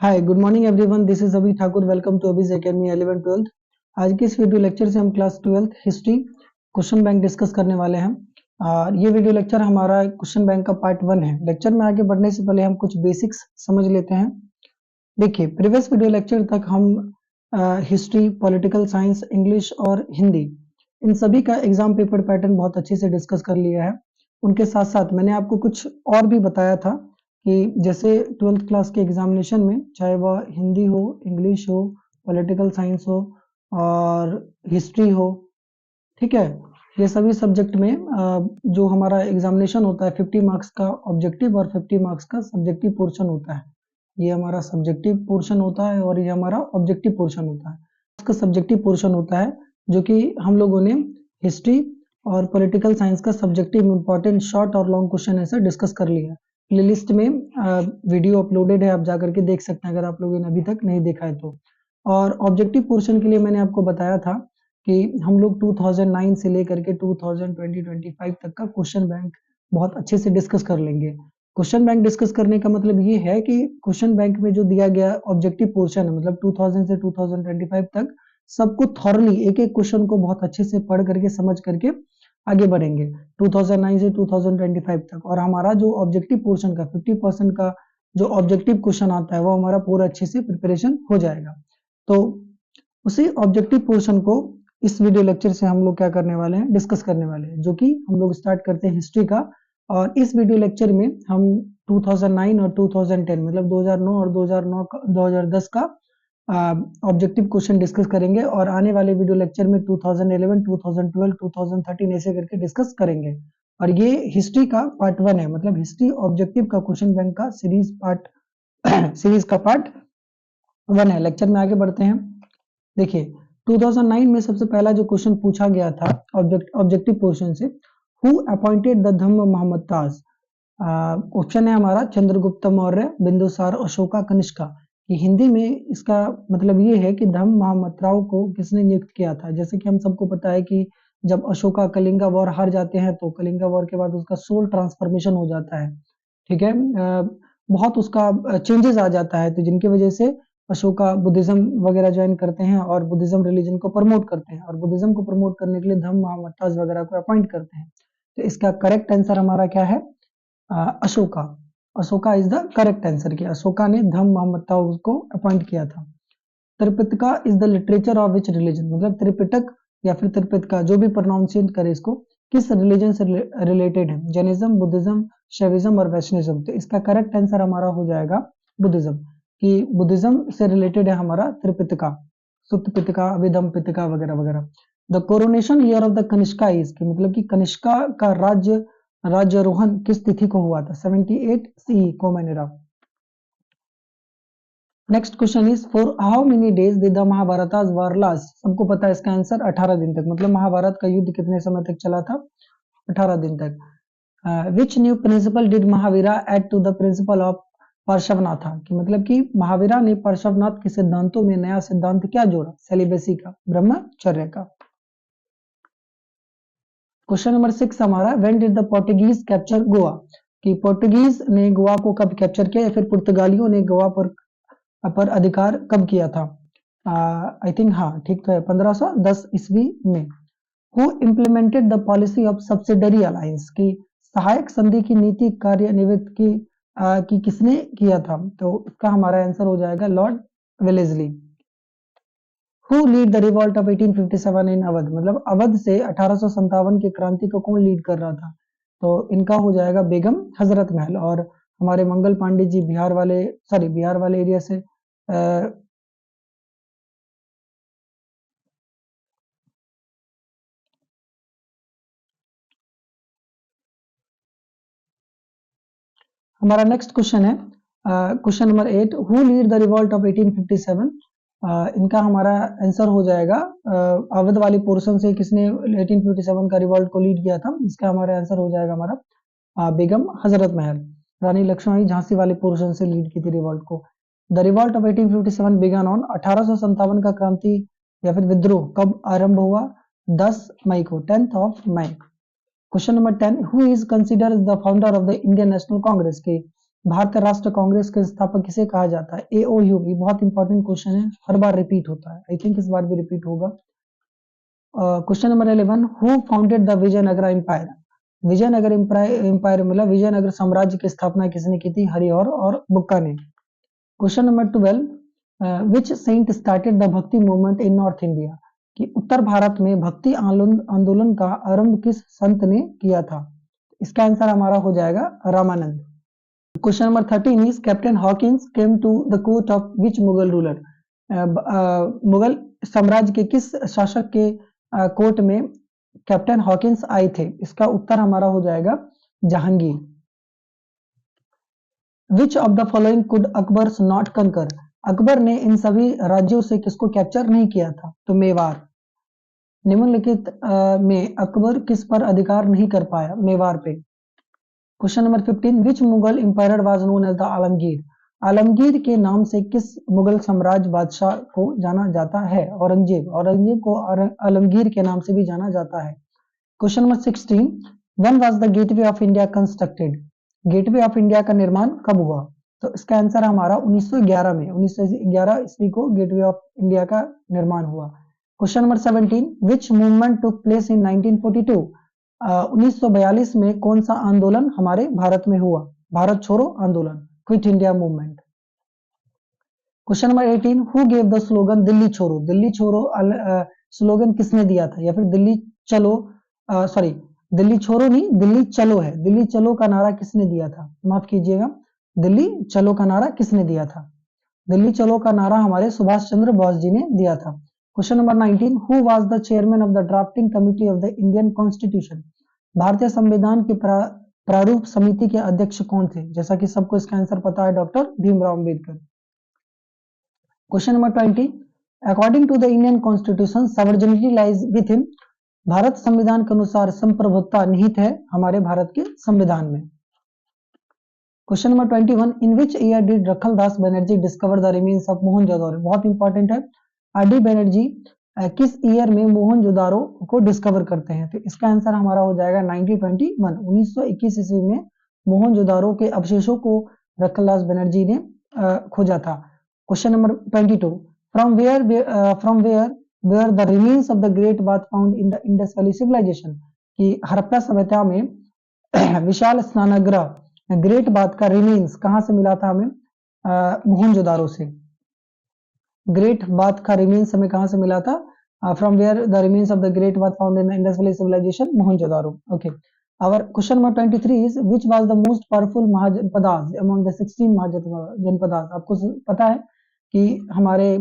Hi good morning everyone, this is Abhi Thakur. Welcome to Abhij academy 11 12th। आज की इस video lecture से हम class 12th history question bank discuss करने वाले हैं। ये वीडियो लेक्चर हमारा क्वेश्चन बैंक का पार्ट 1 है। लेक्चर में आगे बढ़ने से पहले हम कुछ बेसिक्स समझ लेते हैं। देखिए, प्रीवियस वीडियो लेक्चर तक हम हिस्ट्री, पॉलिटिकल साइंस, इंग्लिश और हिंदी इन सभी का एग्जाम पेपर पैटर्न बहुत अच्छे से डिस्कस कर लिया है। उनके साथ साथ मैंने आपको कुछ और भी बताया था कि जैसे 12th क्लास के एग्जामिनेशन में चाहे वह हिंदी हो, इंग्लिश हो, पॉलिटिकल साइंस हो और हिस्ट्री हो, ठीक है, ये सभी सब्जेक्ट में जो हमारा एग्जामिनेशन होता है 50 मार्क्स का ऑब्जेक्टिव और 50 मार्क्स का सब्जेक्टिव पोर्शन होता है। ये हमारा सब्जेक्टिव पोर्शन होता है और ये हमारा ऑब्जेक्टिव पोर्शन होता है। इसका सब्जेक्टिव पोर्शन होता है जो कि हम लोगों ने हिस्ट्री और पॉलिटिकल साइंस का सब्जेक्टिव इंपॉर्टेंट शॉर्ट और लॉन्ग क्वेश्चन ऐसे डिस्कस कर लिया। प्लेलिस्ट में वीडियो अपलोडेड है, आप जाकर के देख सकते हैं अगर आप लोगों ने अभी तक नहीं देखा है तो। और ऑब्जेक्टिव पोर्शन के लिए मैंने आपको बताया था कि हम लोग 2009 से लेकर के 2020-25 तक का क्वेश्चन बैंक बहुत अच्छे से डिस्कस कर लेंगे। क्वेश्चन बैंक डिस्कस करने का मतलब ये है कि क्वेश्चन बैंक में जो दिया गया ऑब्जेक्टिव पोर्शन है, मतलब 2000 से 2025 तक सबको थॉरली एक एक क्वेश्चन को बहुत अच्छे से पढ़ करके समझ करके आगे बढ़ेंगे 2009 से 2025 तक। और हमारा जो ऑब्जेक्टिव पोर्शन का 50% का जो ऑब्जेक्टिव क्वेश्चन आता है वो हमारा पूरा अच्छे से प्रिपरेशन हो जाएगा। तो उसी ऑब्जेक्टिव पोर्शन को इस वीडियो लेक्चर से हम लोग क्या करने वाले हैं, डिस्कस करने वाले हैं, जो कि हम लोग स्टार्ट करते हैं हिस्ट्री का। और इस वीडियो लेक्चर में हम 2009 और 2010 मतलब 2009 और 2010 का ऑब्जेक्टिव क्वेश्चन डिस्कस करेंगे और आने वाले वीडियो लेक्चर में 2011, 2012, 2013 ऐसे करके डिस्कस करेंगे। और ये हिस्ट्री का पार्ट 1 है, मतलब हिस्ट्री ऑब्जेक्टिव का क्वेश्चन बैंक का सीरीज का पार्ट 1 है। लेक्चर में आगे बढ़ते हैं। देखिए, 2009 में सबसे पहला जो क्वेश्चन पूछा गया था ऑब्जेक्टिव पोर्शन से, हु अपॉइंटेड द धम्म मोहम्मद ताज। ऑप्शन है हमारा चंद्रगुप्त मौर्य, बिंदुसार, अशोका, कनिष्का। कि हिंदी में इसका मतलब ये है कि धम्म मोहम्मद राव को किसने नियुक्त किया था। जैसे कि हम सबको पता है कि जब अशोका कलिंगा वॉर हार जाते हैं तो कलिंगा वॉर के बाद उसका सोल ट्रांसफॉर्मेशन हो जाता है, ठीक है। बहुत उसका चेंजेस आ जाता है, तो जिनकी वजह से अशोका बुद्धिज्म वगैरह ज्वाइन करते हैं और बुद्धिज्म रिलीजन को प्रमोट करते हैं और बुद्धिज्म को प्रमोट करने के लिए धम्म मोहम्मद ताज वगैरह को अपॉइंट करते हैं। तो इसका करेक्ट आंसर हमारा क्या है, Ashoka. Ashoka is the correct answer कि अशोका ने धम्म मोहम्मद ताज को अपॉइंट किया था। Tripitaka is the literature of which religion, मतलब त्रिपिटक या फिर त्रिपिटका जो भी प्रोनाउंसिएट करे इसको, किस रिलीजन से रिलेटेड है, जैनिज्म, बुद्धिज्म, शैविज्म और वैष्णविज्म। तो इसका करेक्ट आंसर हमारा हो जाएगा बुद्धिज्म, कि बुद्धिज्म से रिलेटेड है हमारा त्रिपिटका, सुत्त पिटका, अभिधम पिटका वगैरह वगैरह। The coronation year of the Kanishka is, कि मतलब कि कनिष्का का राज्यारोहण किस तिथि को हुआ था, 78 C common era. Next question is, for how many days did the Mahabharata war last. सबको पता है इसका आंसर 18 दिन तक, मतलब महाभारत का युद्ध कितने समय तक चला था, 18 दिन तक। Which new principle did Mahavira add to the principle of Parshvanatha, कि मतलब कि महावीरा ने पार्श्वनाथ के सिद्धांतों में नया सिद्धांत क्या जोड़ा, सेलिबेसी का, ब्रह्मचर्य का। क्वेश्चन नंबर 6 हमारा, when did the Portuguese capture Goa, कि पोर्टुगीज ने गोवा को कब कैप्चर किया या फिर पुर्तगालियों ने गोवा पर अधिकार कब किया था। आई थिंक हाँ ठीक तो है, 1510 ईस्वी में। Who implemented the policy of subsidiary alliance, की सहायक संधि की नीति कार्यान्वित की किसने किया था। तो इसका हमारा आंसर हो जाएगा Lord Wellesley. Who lead the revolt of 1857 इन अवध, मतलब अवध से 1857 की क्रांति को कौन लीड कर रहा था। तो इनका हो जाएगा बेगम हजरत महल। और हमारे मंगल पांडे जी बिहार वाले एरिया से हमारा नेक्स्ट क्वेश्चन है question number 8, who lead the revolt of 1857। इनका हमारा आंसर हो जाएगा अवध वाली पोर्शन से किसने 1857 का रिवॉल्ट को लीड किया था। इसका हमारा आंसर हो जाएगा हमारा बेगम हजरत महल। रानी लक्ष्मीबाई झांसी वाली पोर्शन से लीड की थी रिवॉल्ट को। The revolt of 1857 began on, 1857 का क्रांति या फिर विद्रोह कब आरंभ हुआ, 10 मई को, 10th of May। Question number 10, who is considered the founder of the Indian National Congress, के भारतीय राष्ट्र कांग्रेस के स्थापक किसे कहा जाता है? AOU। ये बहुत इंपॉर्टेंट क्वेश्चन है, हर बार रिपीट होता है, आई थिंक इस बार भी रिपीट होगा। Question number 11, who founded the Vijayanagara empire? Vijayanagara empire मतलब विजयनगर साम्राज्य की स्थापना किसने की थी? हरिहर और बुक्का ने। Question number 12, which saint started the bhakti movement in north India? कि उत्तर भारत में भक्ति आंदोलन का आरंभ किस संत ने किया था? इसका आंसर हमारा हो जाएगा Ramananda. Question number 13 is captain Hawkins came to the court of which Mughal ruler? Mughal साम्राज्य के किस शासक के कोर्ट में कैप्टन हॉकिंस आए थे? इसका उत्तर हमारा हो जाएगा जहांगीर। विच of the following could Akbar not कंकर? अकबर ने इन सभी राज्यों से किसको कैप्चर नहीं किया था? तो मेवाड़। निम्नलिखित में अकबर किस पर अधिकार नहीं कर पाया? मेवाड़ पे। Question number 15, which Mughal empire was known as the Alamgir? Alamgir के नाम से किस मुगल साम्राज्य बादशाह को जाना जाता है? औरंगजेब। औरंगजेब को आलमगीर के नाम से भी जाना जाता है। Question number 16, when was the gateway of India constructed? Gateway of India का निर्माण कब हुआ? तो इसका आंसर हमारा 1911 में, 1911 ईस्वी को गेटवे ऑफ इंडिया का निर्माण हुआ। Question number 17, which movement took place in 1942? 1942 में कौन सा आंदोलन हमारे भारत में हुआ? भारत छोड़ो आंदोलन, quit India movement. Question number 18, who gave the slogan Delhi छोड़ो? दिल्ली छोड़ो स्लोगन किसने दिया था? या फिर दिल्ली चलो, सॉरी दिल्ली छोड़ो नहीं, दिल्ली चलो है। दिल्ली चलो का नारा किसने दिया था? माफ कीजिएगा, दिल्ली चलो का नारा किसने दिया था? दिल्ली चलो का नारा हमारे सुभाष चंद्र बोस जी ने दिया था। Question number 19, who was the chairman of the drafting committee of the Indian constitution? भारतीय संविधान की प्रारूप समिति के अध्यक्ष कौन थे? जैसा कि सबको इसका आंसर पता है, doctor Bhimrao Ambedkar. Question number 20, according to the Indian constitution sovereignty lies within? Bharat संविधान के अनुसार संप्रभुता निहित है हमारे भारत के संविधान में। Question number 21, in which year did Rakhaldas Banerjee discover the remains of Mohenjodaro? बहुत इंपॉर्टेंट है, आर.डी. बनर्जी किस ईयर में मोहनजोदड़ो को डिस्कवर करते हैं? तो इसका आंसर हमारा हो जाएगा 1921, 1921 ईस्वी में मोहनजोदड़ो के अवशेषों को रखलदास बनर्जी ने खोजा था। Question number 22, from where the remains of the great bath found in the Indus valley civilization? कि हड़प्पा सभ्यता में विशाल स्नानगृह ग्रेट बाथ का रिमेन्स कहां से मिला था हमें? मोहनजोदड़ो से। ग्रेट बाथ का रिमेन्स हमें कहां से मिला था? From where the remains of the great bath found in the Indus valley civilization? Mohenjodaro. Okay, our question number 23 is which was the most powerful mahajanapadas among the 16 mahajanapadas? आपको पता है कि हमारे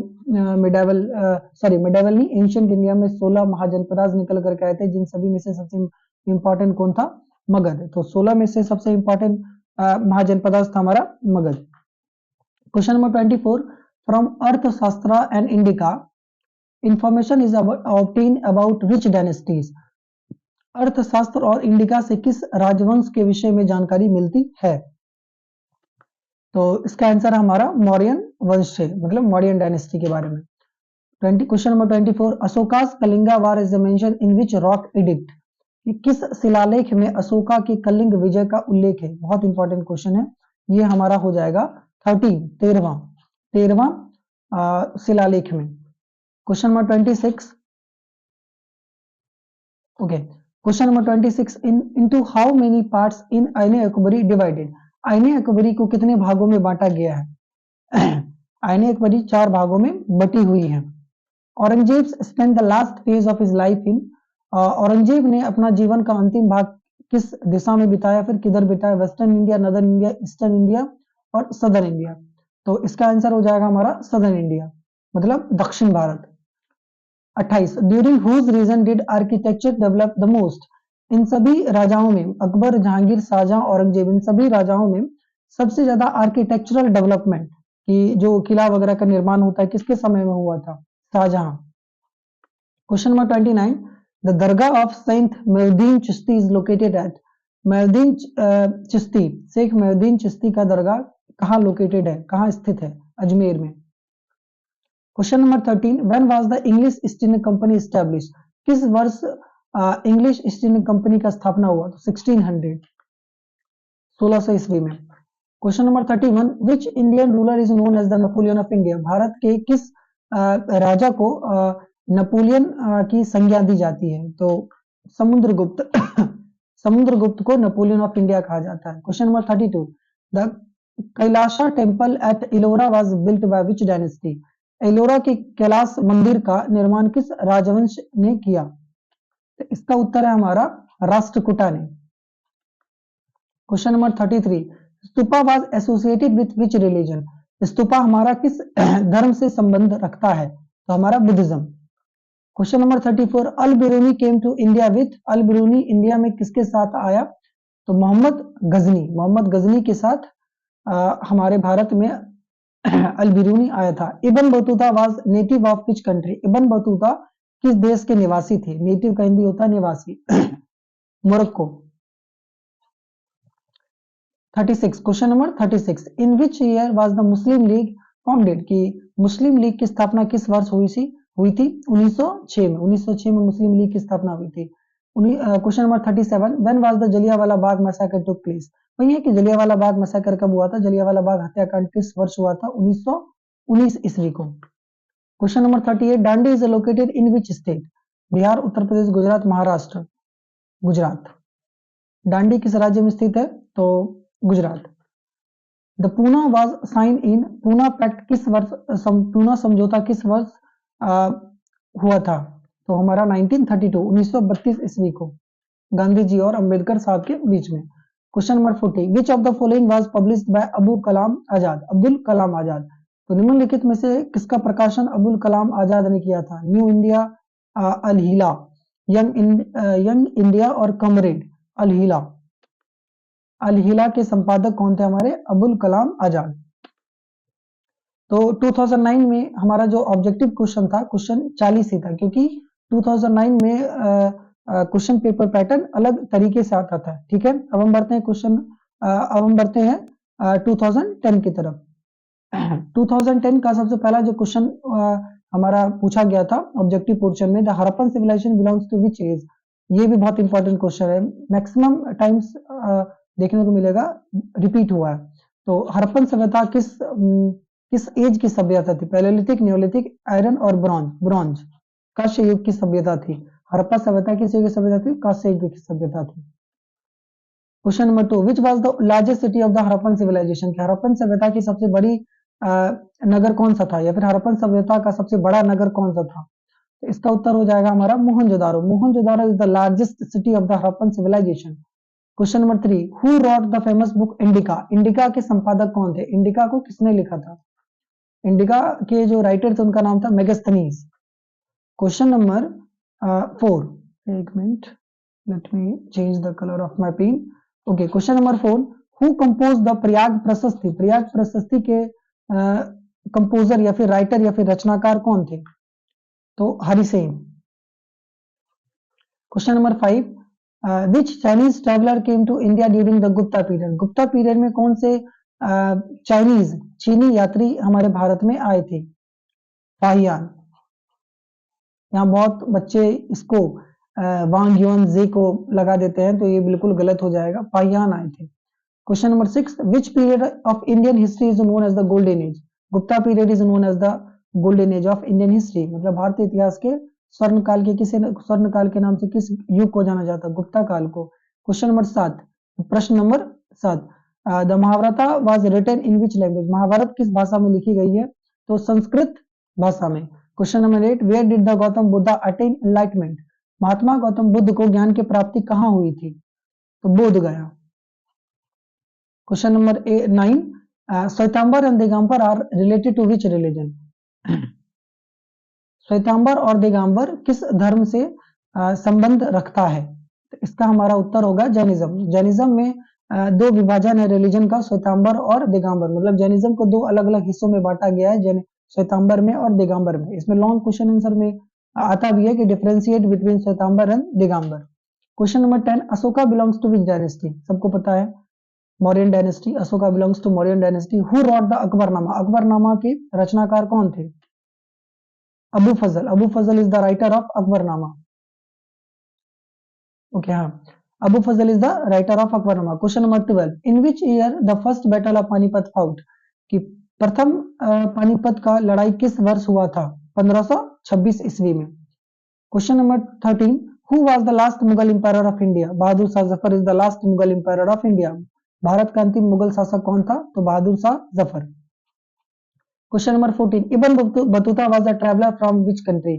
मिडावल नहीं, एंशियंट इंडिया में 16 महाजनपदास निकल करके आए थे, जिन सभी में से सबसे इंपॉर्टेंट कौन था? मगध। तो 16 में से सबसे इंपॉर्टेंट महाजनपदास था हमारा मगध। क्वेश्चन नंबर 24, फ्रॉम अर्थशास्त्र and indica information is obtained about which dynasties? अर्थशास्त्र और इंडिका से किस राजवंश के विषय में जानकारी मिलती है? तो इसका आंसर हमारा मौर्यन वंश है, मतलब मौर्यन डायनेस्टी के बारे में। Question number 24, Ashoka's Kalinga war is mention in which rock edict? किस शिलालेख में अशोका की कलिंग विजय का उल्लेख है? बहुत इंपॉर्टेंट क्वेश्चन है, ये हमारा हो जाएगा 13वां शिलालेख में। Question number 26, okay, question number 26, into how many parts in आईने अकबरी डिवाइडेड? आईने अकबरी को कितने भागों में बांटा गया है? आईने अकबरी 4 भागों में बटी हुई है। Aurangzeb spend the last phase of his life in? Aurangzeb ने अपना जीवन का अंतिम भाग किस दिशा में बिताया, फिर किधर बिताया? Western India, northern India, eastern India और सदर्न इंडिया। तो इसका आंसर हो जाएगा हमारा सदर्न इंडिया, मतलब दक्षिण Bharat. 28, during whose reign did architecture develop the most? इन सभी राजाओं में, अकबर, जहांगीर, शाहजहां, औरंगजेब, इन सभी राजाओं में सबसे ज्यादा आर्किटेक्चरल डेवलपमेंट की जो किला वगैरह का निर्माण होता है किसके समय में हुआ था? Shahjahan. Question number 29, the dargah of saint Mohiuddin Chishti is located at? Mohiuddin Chishti, Sheikh Mohiuddin Chishti का दरगाह कहाँ लोकेटेड है, कहाँ स्थित है? अजमेर में। Question number 13, when was the English east India company establish? किस वर्ष इंग्लिश ईस्ट इंडिया कंपनी का स्थापना हुआ? तो 1600 ईस्वी में। Question number 31, which Indian ruler is known as the Napoleon of India? Bharat के किस राजा को नेपोलियन की संज्ञा दी जाती है? तो समुद्रगुप्त समुद्रगुप्त को नेपोलियन ऑफ इंडिया कहा जाता है। Question number 32, the Kailasa temple at Ellora was built by which dynasty? Ellora के कैलाश मंदिर का निर्माण किस राजवंश ने किया? तो इसका उत्तर है हमारा राष्ट्रकूटा ने। Question number 33, stupa was associated with which religion? Stupa हमारा किस धर्म से संबंध रखता है? तो हमारा Buddhism. Question number 34, Al Biruni came to India with? Al Biruni India में किसके साथ आया? तो मोहम्मद गजनी के साथ हमारे भारत में अल बिरूनी आया था। इब्न Battuta was native of which country? Ibn Battuta किस देश के निवासी थे? नेटिव का हिंदी होता है निवासी। Morocco. 36, question number 36, in which year was the Muslim league founded? कि मुस्लिम लीग की स्थापना किस वर्ष हुई थी? 1906 में। 1906 में मुस्लिम लीग की स्थापना हुई थी। Question number 37, when was the Jallianwala Bagh मैसाकर took place? वही है कि जलियांवाला बाग मैसाकर कब हुआ था? जलियांवाला बाग हत्याकांड किस वर्ष हुआ था? 1919 ईस्वी को। Question number 38, Dandi is located in which state? Bihar, Uttar Pradesh, Gujarat, Maharashtra. Gujarat. Dandi किस राज्य में स्थित है? तो Gujarat. The Poona was sign in? Poona pact किस वर्ष, पूना समझौता किस वर्ष हुआ था? तो हमारा 1932, 1932 ईस्वी को, गांधी जी और अंबेडकर साहब के बीच में। Question number 40, which of the following was published by Abul Kalam Azad? Abdul Kalam Azad. तो निम्नलिखित में से किसका प्रकाशन अबुल कलाम आजाद ने किया था? न्यू इंडिया, अल हिला, यंग इंडिया और कमरेड। अल हिला के संपादक कौन थे? हमारे अबुल कलाम आजाद। तो 2009 में हमारा जो ऑब्जेक्टिव क्वेश्चन था, क्वेश्चन 40 ही था, क्योंकि 2009 में क्वेश्चन पेपर पैटर्न अलग तरीके से आता था। ठीक है, अब हम बढ़ते हैं 2010 की तरफ। 2010 का सबसे पहला जो क्वेश्चन हमारा पूछा गया था ऑब्जेक्टिव पोर्शन में, the Harappan civilization belongs to which age? ये भी बहुत इंपॉर्टेंट क्वेश्चन है, मैक्सिमम टाइम्स देखने को मिलेगा रिपीट हुआ है। तो हड़प्पन सभ्यता किस एज की सभ्यता थी? पैलेलिथिक, नियोलिथिक, आयरन और ब्रॉन्ज। कांस्य युग की सभ्यता थी। हड़प्पा सभ्यता किस युग की सभ्यता थी? कांस्य युग की सभ्यता थी। Question number 2, which was the largest city of the Harappan civilization? Harappan सभ्यता की सबसे बड़ी नगर कौन सा था, या फिर हड़प्पन सभ्यता का सबसे बड़ा नगर कौन सा था? तो इसका उत्तर हो जाएगा हमारा Mohenjodaro. Mohenjodaro is the largest city of the Harappan civilization. Question number 3, who wrote the famous book Indica? Indica के संपादक कौन थे? इंडिका को किसने लिखा था? इंडिका के जो राइटर थे उनका नाम था मेगास्थनीज। क्वेश्चन नंबर 4, एक minute, let me change the colour of my pen. Okay, question number 4, who composed the Prayag Prashasti? Prayag प्रशस्ति के कंपोजर या फिर राइटर या फिर रचनाकार कौन थे? तो Harisena. Question number 5, which Chinese traveller came to India during the Gupta period? Gupta period में कौन से चीनी यात्री हमारे भारत में आए थे? फाहियान। यहाँ बहुत बच्चे इसको वांग युआन जे को लगा देते हैं, तो ये बिल्कुल गलत हो जाएगा, फाहियान आए थे। Question number 6, which period of Indian history is known as the golden age? Gupta period is known as the golden age of Indian history, मतलब भारतीय इतिहास के स्वर्ण काल के नाम से किस युग को जाना जाता है? गुप्ता काल को। क्वेश्चन नंबर 7, प्रश्न नंबर 7, the Mahabharata was written in which language? Mahabharata किस भाषा में लिखी गई है? तो संस्कृत भाषा में। Question number 8, where did the Gautam Buddha attain enlightenment? Mahatma Gautam Buddha को ज्ञान की प्राप्ति कहाँ हुई थी? तो Bodh Gaya. Question number 9, Shvetambara and Digambara are related to which religion? Shvetambara और दिगंबर किस धर्म से संबंध रखता है? तो इसका हमारा उत्तर होगा जैनिज्म। जैनिज्म में दो विभाजन है रिलीजन का, श्वेतांबर और दिगंबर, मतलब जैनिज्म को दो अलग अलग हिस्सों में बांटा गया है, श्वेतांबर में और दिगंबर में। इसमें लॉन्ग क्वेश्चन आंसर में आता भी है कि differentiate between Shvetambar and Digambar. Question number 10, Ashoka belongs to which dynasty? सबको पता है, Mauryan dynasty. Ashoka belongs to Mauryan dynasty. Who wrote the Akbarnama? Akbarnama के रचनाकार कौन थे? Abu Fazal. Abu Fazal is the writer of Akbarnama. Okay, हाँ। Abu Fazal is the writer of Akbarnama. Question number 12, in which year the first battle of Panipat fought, कि प्रथम पानीपत का लड़ाई किस वर्ष हुआ था? 1526 ईस्वी में। Question number 13, who was the last Mughal empire of India? Bahadur Shah Zafar is the last Mughal empire of India. Bharat का अंतिम मुगल शासक कौन था? तो Bahadur Shah Zafar. Question number 14, Ibn Battuta was the traveller from which country?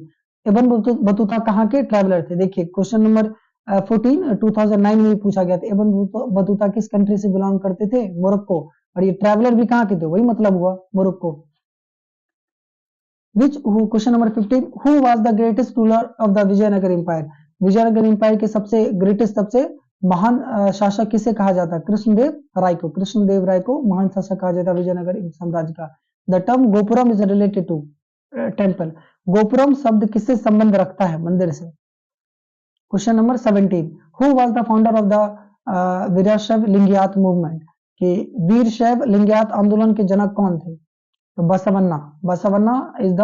Ibn Battuta कहाँ के ट्रैवलर थे? देखिए क्वेश्चन नंबर 14 2009 में पूछा गया था। इब्न बतूता किस कंट्री से बिलोंग करते थे? मोरक्को। और ये ट्रैवलर भी कहाँ के थे? वही मतलब हुआ Morocco. Question number 15, who was the greatest ruler of the Vijayanagara empire? Vijayanagara empire के सबसे ग्रेटेस्ट, सबसे महान शासक किसे कहा जाता है? कृष्णदेव राय को। कृष्णदेव राय को महान शासक कहा जाता है विजयनगर साम्राज्य का। The term gopuram is related to temple. Gopuram शब्द किससे संबंध रखता है? मंदिर से। Question number 17, who was the founder of the Veerashaiva Lingayat movement? कि वीरशैव लिंगियात आंदोलन के जनक कौन थे? तो Basavanna. Basavanna is the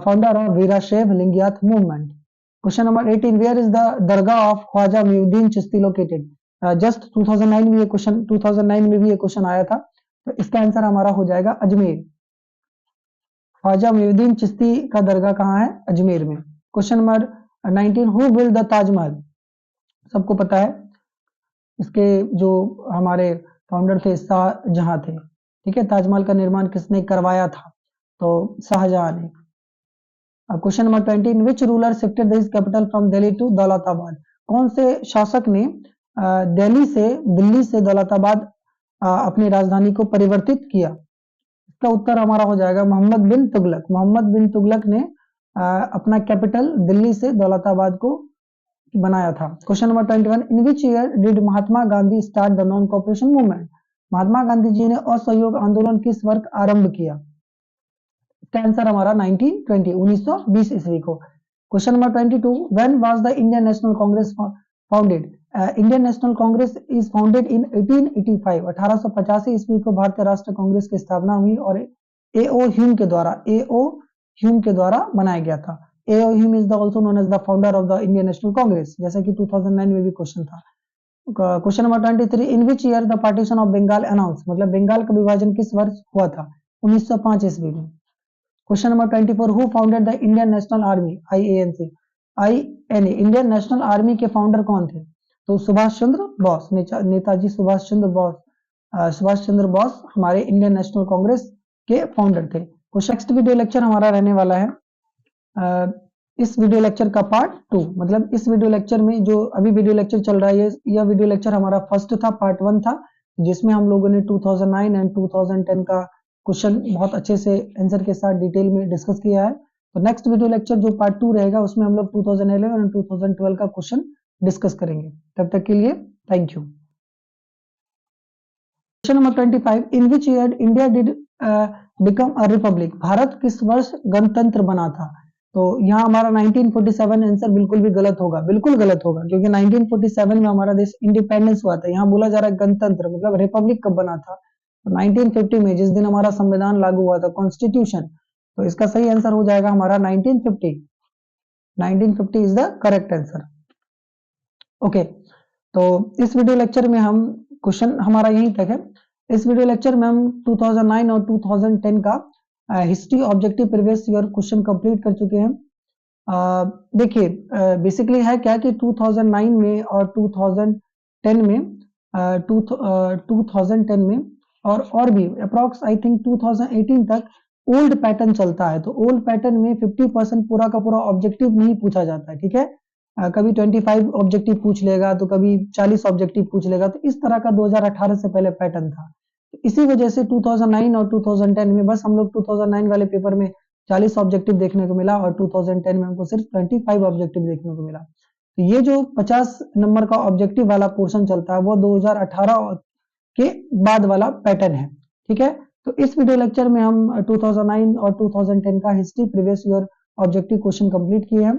founder of Veerashaiva Lingayat movement. Question number 18, where is the dargah of Khwaja Moinuddin Chishti located? Just 2009 में ये क्वेश्चन आया था, तो इसका आंसर हमारा हो जाएगा अजमेर। ख्वाजा मुइनुद्दीन चिश्ती का दरगाह कहाँ है? अजमेर में। Question number 19, who build the Taj Mahal? सबको पता है, इसके जो हमारे फाउंडर थे शाहजहां थे। ठीक है, ताजमहल का निर्माण किसने करवाया था? तो शाहजहां ने। Question number 20, in which ruler shifted this capital from Delhi to Daulatabad? कौन से शासक ने दिल्ली से दौलताबाद अपनी राजधानी को परिवर्तित किया? इसका उत्तर हमारा हो जाएगा मोहम्मद बिन तुगलक। मोहम्मद बिन तुगलक ने अपना कैपिटल दिल्ली से दौलताबाद को बनाया था। Question number 21, in which year did Mahatma Gandhi start the non cooperation movement? Mahatma Gandhi ji ने असहयोग आंदोलन किस वर्ष आरंभ किया? इसका आंसर हमारा 1920 ईस्वी को। Question number 22, when was the Indian National Congress founded? Indian National Congress is founded in 1885। 1885 ईस्वी को भारतीय राष्ट्रीय कांग्रेस की स्थापना हुई और एओ ह्यूम के द्वारा बनाया गया था। A O Hume is the also known as the founder of the Indian National Congress, जैसा कि 2009 में भी क्वेश्चन था। Question number 23, in which year the partition of Bengal announce? मतलब बंगाल का विभाजन किस वर्ष हुआ था? 1905 ईस्वी में। Question number 24, who founded the Indian national army? IANC। Indian national army के फाउंडर कौन थे? तो सुभाष चंद्र बोस, नेताजी सुभाष चंद्र बोस। सुभाष चंद्र बोस हमारे इंडियन नेशनल कांग्रेस के फाउंडर थे। नेक्स्ट वीडियो लेक्चर हमारा रहने वाला है इस वीडियो लेक्चर का पार्ट 2। मतलब इस वीडियो लेक्चर में जो अभी वीडियो लेक्चर चल रहा है, यह वीडियो लेक्चर हमारा फर्स्ट था, पार्ट 1 था, जिसमें हम लोगों ने 2009 एंड 2010 का क्वेश्चन बहुत अच्छे से आंसर के साथ डिटेल में डिस्कस किया है। तो नेक्स्ट वीडियो लेक्चर जो पार्ट 2 रहेगा, उसमें हम लोग 2011 और 2012 का क्वेश्चन डिस्कस करेंगे। तब तक के लिए thank you. Question number 25, in which year India did become a republic? Bharat किस वर्ष गणतंत्र बना था? तो यहाँ हमारा 1947 आंसर बिल्कुल भी गलत होगा, बिल्कुल गलत होगा, क्योंकि 1947 में हमारा देश इंडिपेंडेंस हुआ था। यहाँ बोला जा रहा है गणतंत्र, मतलब रिपब्लिक कब बना था? तो 1950 में, जिस दिन हमारा संविधान लागू हुआ था, कॉन्स्टिट्यूशन। तो इसका सही आंसर हो जाएगा हमारा 1950। 1950 is the correct answer. Okay, तो इस वीडियो लेक्चर में हम क्वेश्चन हमारा यहीं तक है। इस वीडियो लेक्चर में हम 2009 और 2010 का history objective previous year question complete कर चुके हैं। देखिए बेसिकली है क्या कि 2009 में और 2010 में 2010 में और भी अप्रॉक्स आई थिंक 2018 तक ओल्ड पैटर्न चलता है। तो ओल्ड पैटर्न में 50% पूरा का पूरा ऑब्जेक्टिव नहीं पूछा जाता है। ठीक है, कभी 25 ऑब्जेक्टिव पूछ लेगा, तो कभी 40 ऑब्जेक्टिव पूछ लेगा। तो इस तरह का 2018 से पहले पैटर्न था। इसी वजह से 2009 और 2010 में बस हम लोग 2009 वाले पेपर में 40 ऑब्जेक्टिव देखने को मिला और 2010 में हमको सिर्फ 25 ऑब्जेक्टिव देखने को मिला। तो ये जो 50 नंबर का ऑब्जेक्टिव वाला पोर्शन चलता है, वो 2018 के बाद वाला पैटर्न है। ठीक है, तो इस वीडियो लेक्चर में हम 2009 और 2010 का history previous year objective question complete किए हैं।